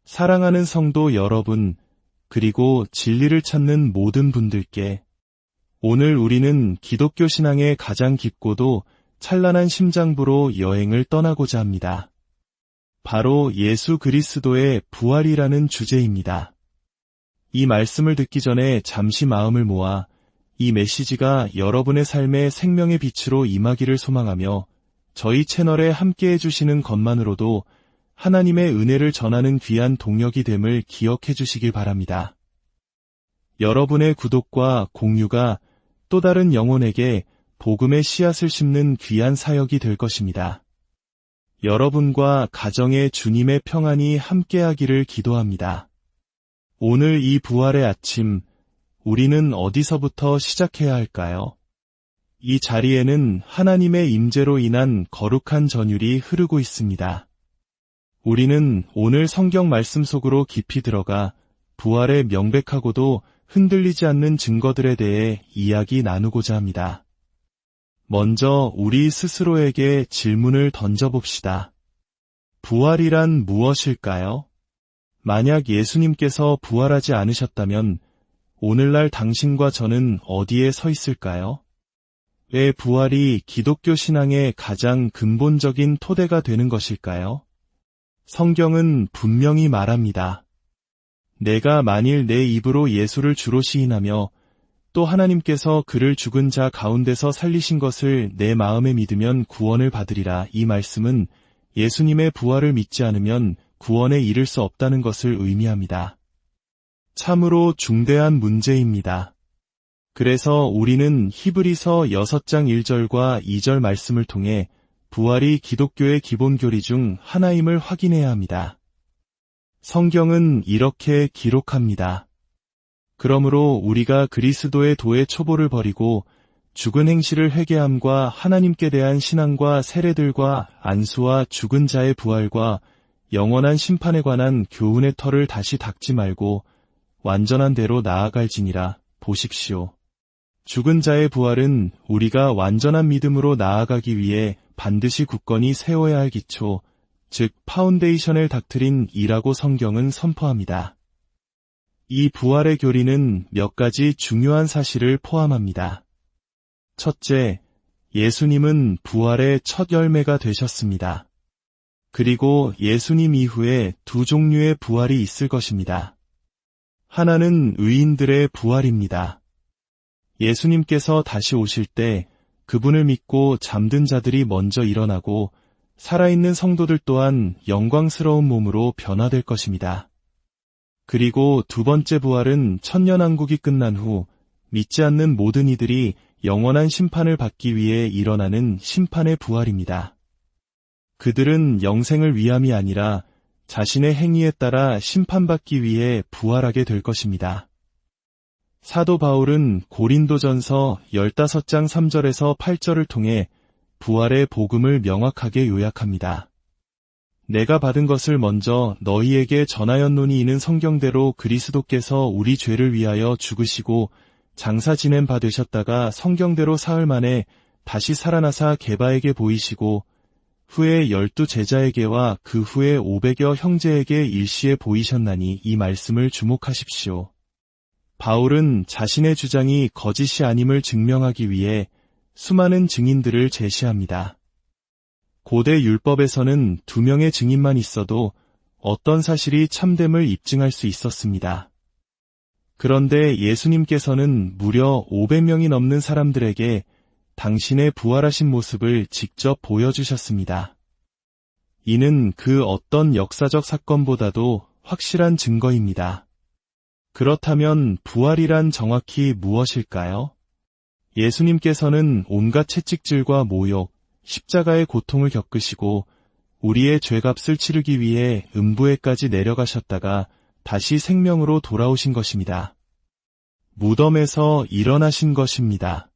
사랑하는 성도 여러분, 그리고 진리를 찾는 모든 분들께 오늘 우리는 기독교 신앙의 가장 깊고도 찬란한 심장부로 여행을 떠나고자 합니다. 바로 예수 그리스도의 부활이라는 주제입니다. 이 말씀을 듣기 전에 잠시 마음을 모아 이 메시지가 여러분의 삶에 생명의 빛으로 임하기를 소망하며 저희 채널에 함께 해주시는 것만으로도 하나님의 은혜를 전하는 귀한 동력이 됨을 기억해 주시길 바랍니다. 여러분의 구독과 공유가 또 다른 영혼에게 복음의 씨앗을 심는 귀한 사역이 될 것입니다. 여러분과 가정의 주님의 평안이 함께하기를 기도합니다. 오늘 이 부활의 아침, 우리는 어디서부터 시작해야 할까요? 이 자리에는 하나님의 임재로 인한 거룩한 전율이 흐르고 있습니다. 우리는 오늘 성경 말씀 속으로 깊이 들어가 부활의 명백하고도 흔들리지 않는 증거들에 대해 이야기 나누고자 합니다. 먼저 우리 스스로에게 질문을 던져봅시다. 부활이란 무엇일까요? 만약 예수님께서 부활하지 않으셨다면 오늘날 당신과 저는 어디에 서 있을까요? 왜 부활이 기독교 신앙의 가장 근본적인 토대가 되는 것일까요? 성경은 분명히 말합니다. 내가 만일 내 입으로 예수를 주로 시인하며 또 하나님께서 그를 죽은 자 가운데서 살리신 것을 내 마음에 믿으면 구원을 받으리라. 이 말씀은 예수님의 부활을 믿지 않으면 구원에 이를 수 없다는 것을 의미합니다. 참으로 중대한 문제입니다. 그래서 우리는 히브리서 6장 1절과 2절 말씀을 통해 부활이 기독교의 기본 교리 중 하나임을 확인해야 합니다. 성경은 이렇게 기록합니다. 그러므로 우리가 그리스도의 도의 초보를 버리고 죽은 행실을 회개함과 하나님께 대한 신앙과 세례들과 안수와 죽은 자의 부활과 영원한 심판에 관한 교훈의 털을 다시 닦지 말고 완전한 대로 나아갈지니라. 보십시오. 죽은 자의 부활은 우리가 완전한 믿음으로 나아가기 위해 반드시 굳건히 세워야 할 기초, 즉 파운데이션을 닥트린이라고 성경은 선포합니다. 이 부활의 교리는 몇 가지 중요한 사실을 포함합니다. 첫째, 예수님은 부활의 첫 열매가 되셨습니다. 그리고 예수님 이후에 두 종류의 부활이 있을 것입니다. 하나는 의인들의 부활입니다. 예수님께서 다시 오실 때 그분을 믿고 잠든 자들이 먼저 일어나고 살아있는 성도들 또한 영광스러운 몸으로 변화될 것입니다. 그리고 두 번째 부활은 천년왕국이 끝난 후 믿지 않는 모든 이들이 영원한 심판을 받기 위해 일어나는 심판의 부활입니다. 그들은 영생을 위함이 아니라 자신의 행위에 따라 심판받기 위해 부활하게 될 것입니다. 사도 바울은 고린도전서 15장 3절에서 8절을 통해 부활의 복음을 명확하게 요약합니다. 내가 받은 것을 먼저 너희에게 전하였노니 이는 성경대로 그리스도께서 우리 죄를 위하여 죽으시고 장사 지낸 바 되셨다가 성경대로 사흘 만에 다시 살아나사 게바에게 보이시고 후에 12 제자에게와 그 후에 500여 형제에게 일시에 보이셨나니 이 말씀을 주목하십시오. 바울은 자신의 주장이 거짓이 아님을 증명하기 위해 수많은 증인들을 제시합니다. 고대 율법에서는 2명의 증인만 있어도 어떤 사실이 참됨을 입증할 수 있었습니다. 그런데 예수님께서는 무려 500명이 넘는 사람들에게 당신의 부활하신 모습을 직접 보여주셨습니다. 이는 그 어떤 역사적 사건보다도 확실한 증거입니다. 그렇다면 부활이란 정확히 무엇일까요? 예수님께서는 온갖 채찍질과 모욕, 십자가의 고통을 겪으시고 우리의 죄값을 치르기 위해 음부에까지 내려가셨다가 다시 생명으로 돌아오신 것입니다. 무덤에서 일어나신 것입니다.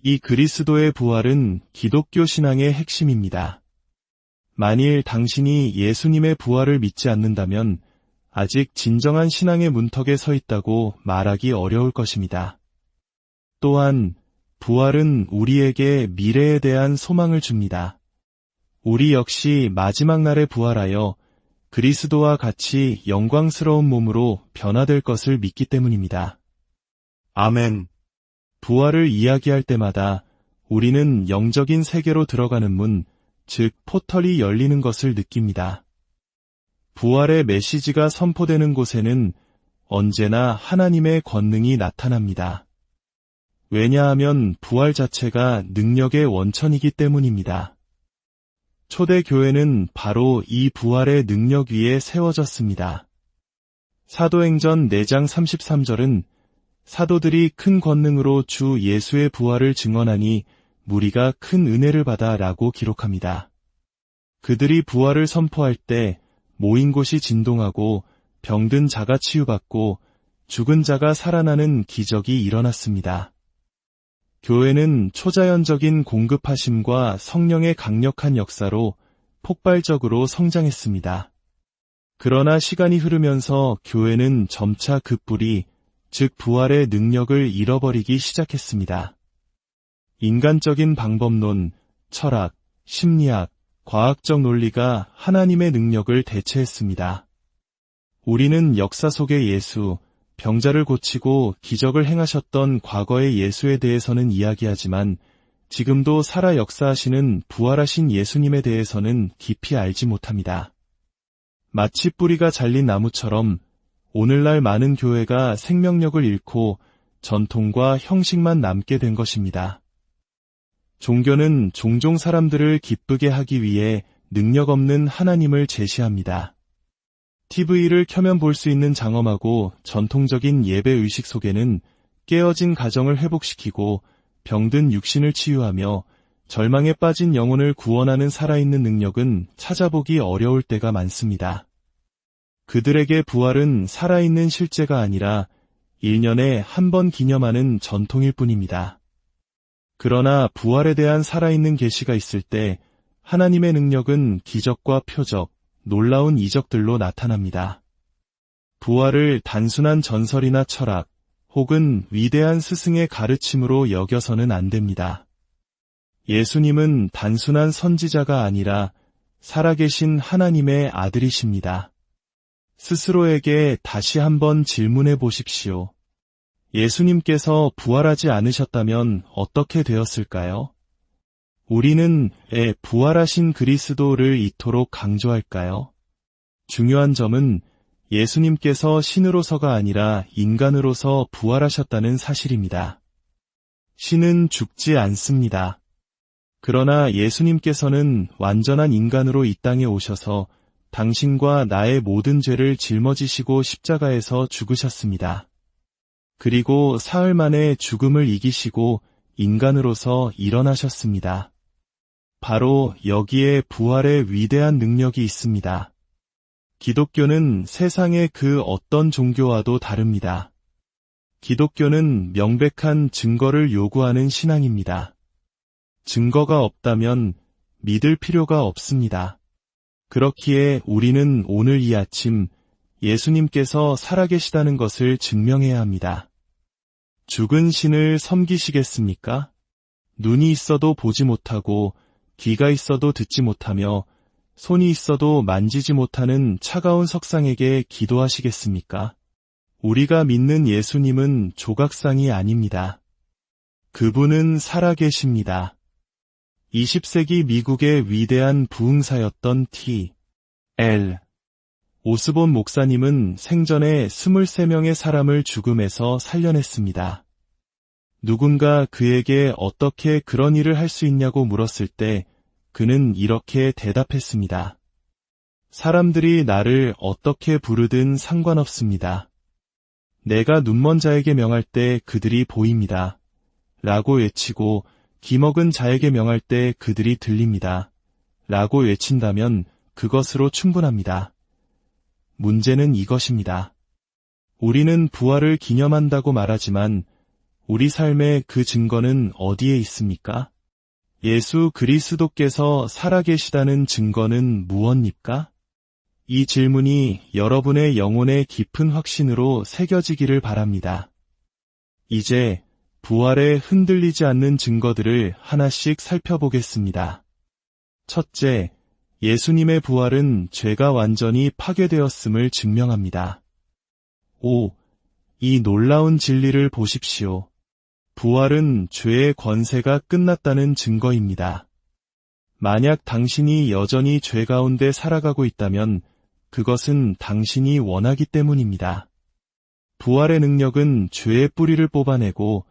이 그리스도의 부활은 기독교 신앙의 핵심입니다. 만일 당신이 예수님의 부활을 믿지 않는다면 아직 진정한 신앙의 문턱에 서 있다고 말하기 어려울 것입니다. 또한 부활은 우리에게 미래에 대한 소망을 줍니다. 우리 역시 마지막 날에 부활하여 그리스도와 같이 영광스러운 몸으로 변화될 것을 믿기 때문입니다. 아멘. 부활을 이야기할 때마다 우리는 영적인 세계로 들어가는 문, 즉 포털이 열리는 것을 느낍니다. 부활의 메시지가 선포되는 곳에는 언제나 하나님의 권능이 나타납니다. 왜냐하면 부활 자체가 능력의 원천이기 때문입니다. 초대교회는 바로 이 부활의 능력 위에 세워졌습니다. 사도행전 4장 33절은 사도들이 큰 권능으로 주 예수의 부활을 증언하니 무리가 큰 은혜를 받아 라고 기록합니다. 그들이 부활을 선포할 때 모인 곳이 진동하고 병든 자가 치유받고 죽은 자가 살아나는 기적이 일어났습니다. 교회는 초자연적인 공급하심과 성령의 강력한 역사로 폭발적으로 성장했습니다. 그러나 시간이 흐르면서 교회는 점차 그 뿌리, 즉 부활의 능력을 잃어버리기 시작했습니다. 인간적인 방법론, 철학, 심리학, 과학적 논리가 하나님의 능력을 대체했습니다. 우리는 역사 속의 예수, 병자를 고치고 기적을 행하셨던 과거의 예수에 대해서는 이야기하지만 지금도 살아 역사하시는 부활하신 예수님에 대해서는 깊이 알지 못합니다. 마치 뿌리가 잘린 나무처럼 오늘날 많은 교회가 생명력을 잃고 전통과 형식만 남게 된 것입니다. 종교는 종종 사람들을 기쁘게 하기 위해 능력 없는 하나님을 제시합니다. TV를 켜면 볼 수 있는 장엄하고 전통적인 예배 의식 속에는 깨어진 가정을 회복시키고 병든 육신을 치유하며 절망에 빠진 영혼을 구원하는 살아있는 능력은 찾아보기 어려울 때가 많습니다. 그들에게 부활은 살아있는 실제가 아니라 1년에 한 번 기념하는 전통일 뿐입니다. 그러나 부활에 대한 살아있는 계시가 있을 때 하나님의 능력은 기적과 표적, 놀라운 이적들로 나타납니다. 부활을 단순한 전설이나 철학 혹은 위대한 스승의 가르침으로 여겨서는 안 됩니다. 예수님은 단순한 선지자가 아니라 살아계신 하나님의 아들이십니다. 스스로에게 다시 한번 질문해 보십시오. 예수님께서 부활하지 않으셨다면 어떻게 되었을까요? 우리는 부활하신 그리스도를 이토록 강조할까요? 중요한 점은 예수님께서 신으로서가 아니라 인간으로서 부활하셨다는 사실입니다. 신은 죽지 않습니다. 그러나 예수님께서는 완전한 인간으로 이 땅에 오셔서 당신과 나의 모든 죄를 짊어지시고 십자가에서 죽으셨습니다. 그리고 사흘 만에 죽음을 이기시고 인간으로서 일어나셨습니다. 바로 여기에 부활의 위대한 능력이 있습니다. 기독교는 세상의 그 어떤 종교와도 다릅니다. 기독교는 명백한 증거를 요구하는 신앙입니다. 증거가 없다면 믿을 필요가 없습니다. 그렇기에 우리는 오늘 이 아침 예수님께서 살아계시다는 것을 증명해야 합니다. 죽은 신을 섬기시겠습니까? 눈이 있어도 보지 못하고 귀가 있어도 듣지 못하며 손이 있어도 만지지 못하는 차가운 석상에게 기도하시겠습니까? 우리가 믿는 예수님은 조각상이 아닙니다. 그분은 살아계십니다. 20세기 미국의 위대한 부흥사였던 T.L. 오스본 목사님은 생전에 23명의 사람을 죽음에서 살려냈습니다. 누군가 그에게 어떻게 그런 일을 할 수 있냐고 물었을 때 그는 이렇게 대답했습니다. 사람들이 나를 어떻게 부르든 상관없습니다. 내가 눈먼 자에게 명할 때 그들이 보입니다. 라고 외치고 기먹은 자에게 명할 때 그들이 들립니다. 라고 외친다면 그것으로 충분합니다. 문제는 이것입니다. 우리는 부활을 기념한다고 말하지만 우리 삶의 그 증거는 어디에 있습니까? 예수 그리스도께서 살아계시다는 증거는 무엇입니까? 이 질문이 여러분의 영혼의 깊은 확신으로 새겨지기를 바랍니다. 이제 부활에 흔들리지 않는 증거들을 하나씩 살펴보겠습니다. 첫째, 예수님의 부활은 죄가 완전히 파괴되었음을 증명합니다. 5. 이 놀라운 진리를 보십시오. 부활은 죄의 권세가 끝났다는 증거입니다. 만약 당신이 여전히 죄 가운데 살아가고 있다면 그것은 당신이 원하기 때문입니다. 부활의 능력은 죄의 뿌리를 뽑아내고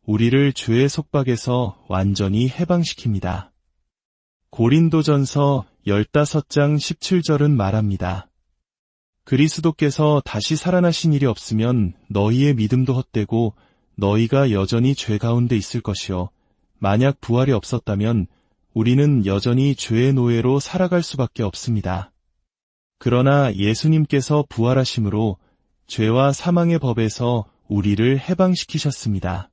우리를 죄의 속박에서 완전히 해방시킵니다. 고린도전서 15장 17절은 말합니다. 그리스도께서 다시 살아나신 일이 없으면 너희의 믿음도 헛되고 너희가 여전히 죄 가운데 있을 것이요. 만약 부활이 없었다면 우리는 여전히 죄의 노예로 살아갈 수밖에 없습니다. 그러나 예수님께서 부활하심으로 죄와 사망의 법에서 우리를 해방시키셨습니다.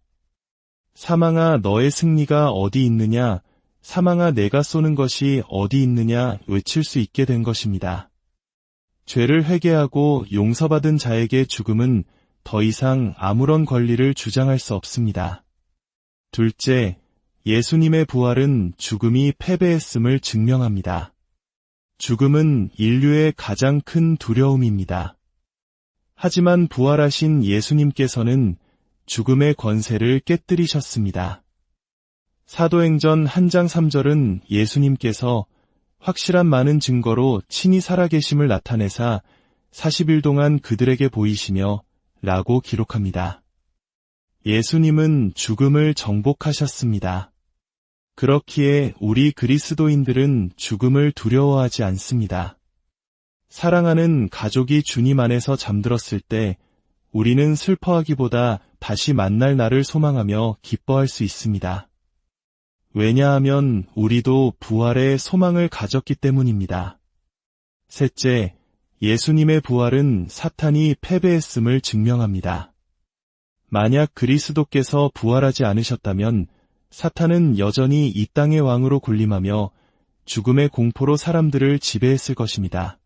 사망아 너의 승리가 어디 있느냐, 사망아 내가 쏘는 것이 어디 있느냐 외칠 수 있게 된 것입니다. 죄를 회개하고 용서받은 자에게 죽음은 더 이상 아무런 권리를 주장할 수 없습니다. 둘째, 예수님의 부활은 죽음이 패배했음을 증명합니다. 죽음은 인류의 가장 큰 두려움입니다. 하지만 부활하신 예수님께서는 죽음의 권세를 깨뜨리셨습니다. 사도행전 1장 3절은 예수님께서 확실한 많은 증거로 친히 살아계심을 나타내사 40일 동안 그들에게 보이시며 라고 기록합니다. 예수님은 죽음을 정복하셨습니다. 그렇기에 우리 그리스도인들은 죽음을 두려워하지 않습니다. 사랑하는 가족이 주님 안에서 잠들었을 때 우리는 슬퍼하기보다 다시 만날 날을 소망하며 기뻐할 수 있습니다. 왜냐하면 우리도 부활의 소망을 가졌기 때문입니다. 셋째, 예수님의 부활은 사탄이 패배했음을 증명합니다. 만약 그리스도께서 부활하지 않으셨다면 사탄은 여전히 이 땅의 왕으로 군림하며 죽음의 공포로 사람들을 지배했을 것입니다.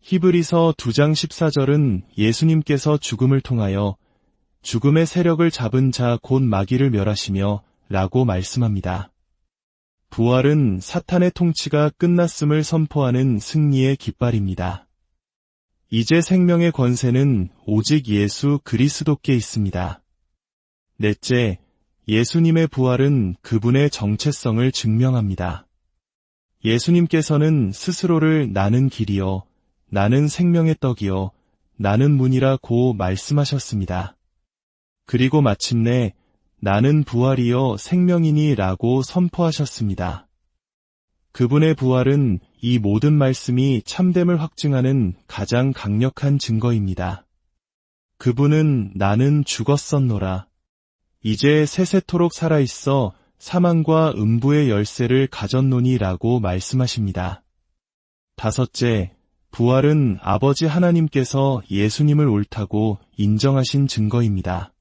히브리서 2장 14절은 예수님께서 죽음을 통하여 죽음의 세력을 잡은 자 곧 마귀를 멸하시며 라고 말씀합니다. 부활은 사탄의 통치가 끝났음을 선포하는 승리의 깃발입니다. 이제 생명의 권세는 오직 예수 그리스도께 있습니다. 넷째, 예수님의 부활은 그분의 정체성을 증명합니다. 예수님께서는 스스로를 나는 길이요, 나는 생명의 떡이요, 나는 문이라고 말씀하셨습니다. 그리고 마침내 나는 부활이요 생명이니 라고 선포하셨습니다. 그분의 부활은 이 모든 말씀이 참됨을 확증하는 가장 강력한 증거입니다. 그분은 나는 죽었었노라. 이제 세세토록 살아있어 사망과 음부의 열쇠를 가졌노니 라고 말씀하십니다. 다섯째, 부활은 아버지 하나님께서 예수님을 옳다고 인정하신 증거입니다.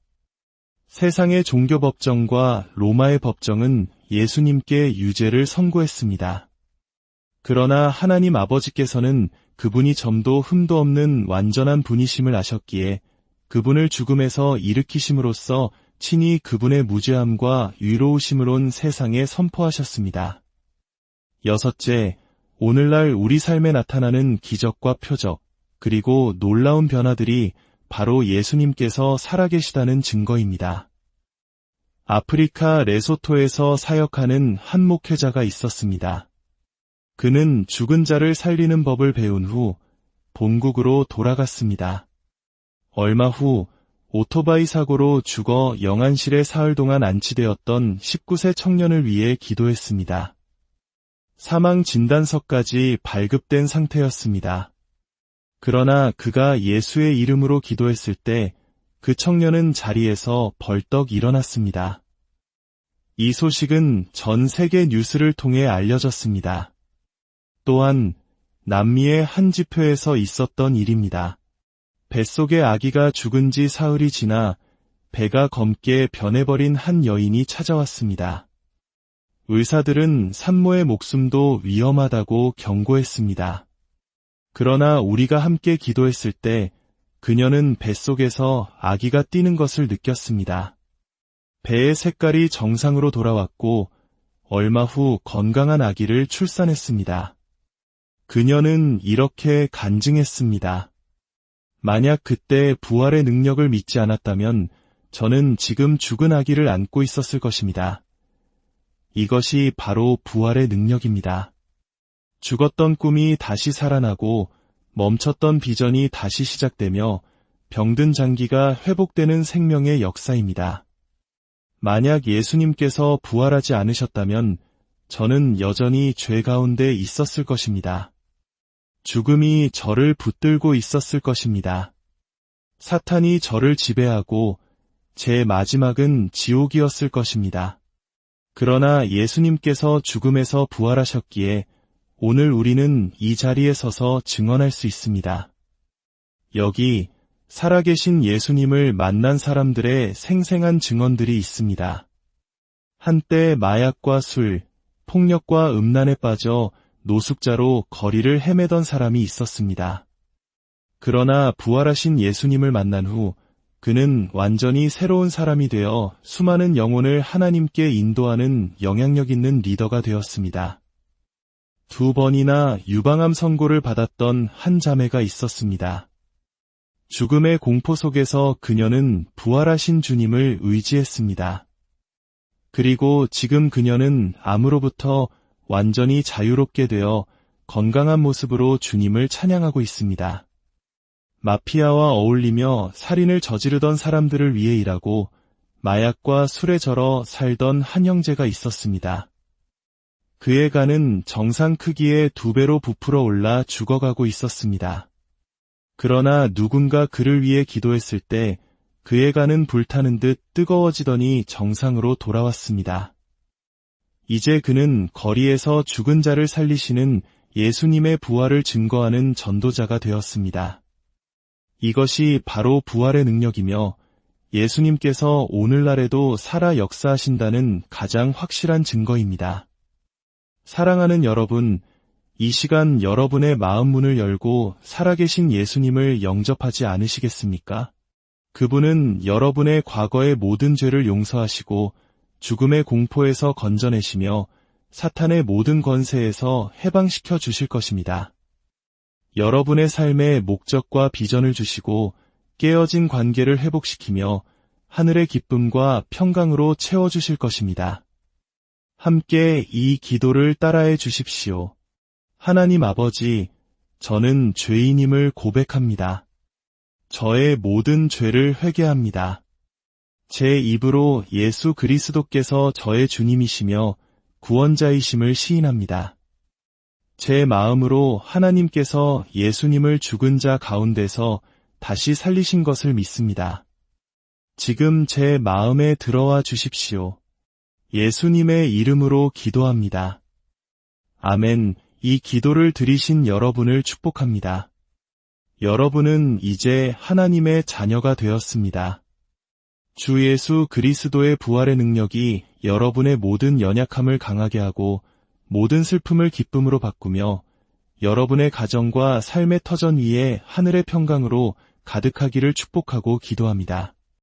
세상의 종교 법정과 로마의 법정은 예수님께 유죄를 선고했습니다. 그러나 하나님 아버지께서는 그분이 점도 흠도 없는 완전한 분이심을 아셨기에 그분을 죽음에서 일으키심으로써 친히 그분의 무죄함과 의로우심을 온 세상에 선포하셨습니다. 여섯째, 오늘날 우리 삶에 나타나는 기적과 표적, 그리고 놀라운 변화들이 바로 예수님께서 살아계시다는 증거입니다. 아프리카 레소토에서 사역하는 한 목회자가 있었습니다. 그는 죽은 자를 살리는 법을 배운 후 본국으로 돌아갔습니다. 얼마 후 오토바이 사고로 죽어 영안실에 사흘 동안 안치되었던 19세 청년을 위해 기도했습니다. 사망 진단서까지 발급된 상태였습니다. 그러나 그가 예수의 이름으로 기도했을 때 그 청년은 자리에서 벌떡 일어났습니다. 이 소식은 전 세계 뉴스를 통해 알려졌습니다. 또한 남미의 한 지표에서 있었던 일입니다. 뱃속의 아기가 죽은 지 사흘이 지나 배가 검게 변해버린 한 여인이 찾아왔습니다. 의사들은 산모의 목숨도 위험하다고 경고했습니다. 그러나 우리가 함께 기도했을 때 그녀는 뱃속에서 아기가 뛰는 것을 느꼈습니다. 배의 색깔이 정상으로 돌아왔고 얼마 후 건강한 아기를 출산했습니다. 그녀는 이렇게 간증했습니다. 만약 그때 부활의 능력을 믿지 않았다면 저는 지금 죽은 아기를 안고 있었을 것입니다. 이것이 바로 부활의 능력입니다. 죽었던 꿈이 다시 살아나고 멈췄던 비전이 다시 시작되며 병든 장기가 회복되는 생명의 역사입니다. 만약 예수님께서 부활하지 않으셨다면 저는 여전히 죄 가운데 있었을 것입니다. 죽음이 저를 붙들고 있었을 것입니다. 사탄이 저를 지배하고 제 마지막은 지옥이었을 것입니다. 그러나 예수님께서 죽음에서 부활하셨기에 오늘 우리는 이 자리에 서서 증언할 수 있습니다. 여기 살아계신 예수님을 만난 사람들의 생생한 증언들이 있습니다. 한때 마약과 술, 폭력과 음란에 빠져 노숙자로 거리를 헤매던 사람이 있었습니다. 그러나 부활하신 예수님을 만난 후 그는 완전히 새로운 사람이 되어 수많은 영혼을 하나님께 인도하는 영향력 있는 리더가 되었습니다. 2번이나 유방암 선고를 받았던 한 자매가 있었습니다. 죽음의 공포 속에서 그녀는 부활하신 주님을 의지했습니다. 그리고 지금 그녀는 암으로부터 완전히 자유롭게 되어 건강한 모습으로 주님을 찬양하고 있습니다. 마피아와 어울리며 살인을 저지르던 사람들을 위해 일하고 마약과 술에 절어 살던 한 형제가 있었습니다. 그의 간은 정상 크기의 2배로 부풀어 올라 죽어가고 있었습니다. 그러나 누군가 그를 위해 기도했을 때 그의 간은 불타는 듯 뜨거워지더니 정상으로 돌아왔습니다. 이제 그는 거리에서 죽은 자를 살리시는 예수님의 부활을 증거하는 전도자가 되었습니다. 이것이 바로 부활의 능력이며 예수님께서 오늘날에도 살아 역사하신다는 가장 확실한 증거입니다. 사랑하는 여러분, 이 시간 여러분의 마음 문을 열고 살아계신 예수님을 영접하지 않으시겠습니까? 그분은 여러분의 과거의 모든 죄를 용서하시고 죽음의 공포에서 건져내시며 사탄의 모든 권세에서 해방시켜 주실 것입니다. 여러분의 삶에 목적과 비전을 주시고 깨어진 관계를 회복시키며 하늘의 기쁨과 평강으로 채워주실 것입니다. 함께 이 기도를 따라해 주십시오. 하나님 아버지, 저는 죄인임을 고백합니다. 저의 모든 죄를 회개합니다. 제 입으로 예수 그리스도께서 저의 주님이시며 구원자이심을 시인합니다. 제 마음으로 하나님께서 예수님을 죽은 자 가운데서 다시 살리신 것을 믿습니다. 지금 제 마음에 들어와 주십시오. 예수님의 이름으로 기도합니다. 아멘. 이 기도를 드리신 여러분을 축복합니다. 여러분은 이제 하나님의 자녀가 되었습니다. 주 예수 그리스도의 부활의 능력이 여러분의 모든 연약함을 강하게 하고 모든 슬픔을 기쁨으로 바꾸며 여러분의 가정과 삶의 터전 위에 하늘의 평강으로 가득하기를 축복하고 기도합니다.